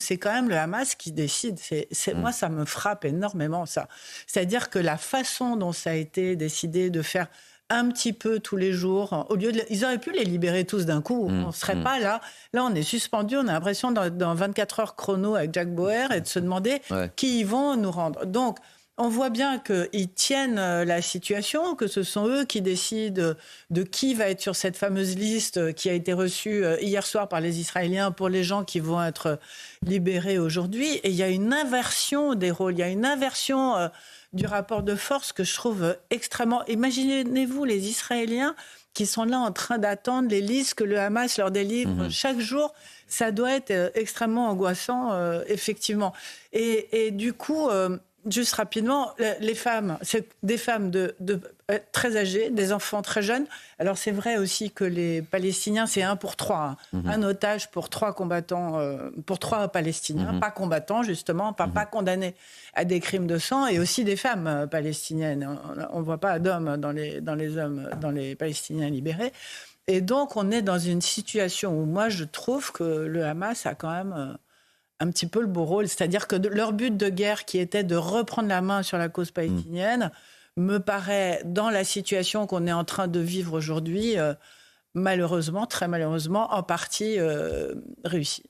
c'est quand même le Hamas qui décide. Moi, ça me frappe énormément, ça. C'est-à-dire que la façon dont ça a été décidé de faire un petit peu tous les jours, au lieu ils auraient pu les libérer tous d'un coup. On ne serait pas là. Là, on est suspendu. On a l'impression dans 24 heures chrono avec Jack Bauer et de se demander qui ils vont nous rendre. Donc, on voit bien qu'ils tiennent la situation, que ce sont eux qui décident de qui va être sur cette fameuse liste qui a été reçue hier soir par les Israéliens pour les gens qui vont être libérés aujourd'hui. Et il y a une inversion des rôles, il y a une inversion du rapport de force que je trouve extrêmement... Imaginez-vous les Israéliens qui sont là en train d'attendre les listes que le Hamas leur délivre chaque jour. Ça doit être extrêmement angoissant, effectivement. Et du coup... Juste rapidement, les femmes, c'est des femmes très âgées, des enfants très jeunes. Alors c'est vrai aussi que les Palestiniens, c'est 1 pour 3. Un otage pour 3 combattants, pour 3 Palestiniens, pas combattants justement, pas condamnés à des crimes de sang, et aussi des femmes palestiniennes. On ne voit pas d'hommes dans les Palestiniens libérés. Et donc on est dans une situation où moi je trouve que le Hamas a quand même... un petit peu le beau rôle. C'est-à-dire que leur but de guerre, qui était de reprendre la main sur la cause palestinienne, me paraît, dans la situation qu'on est en train de vivre aujourd'hui, malheureusement, très malheureusement, en partie réussi.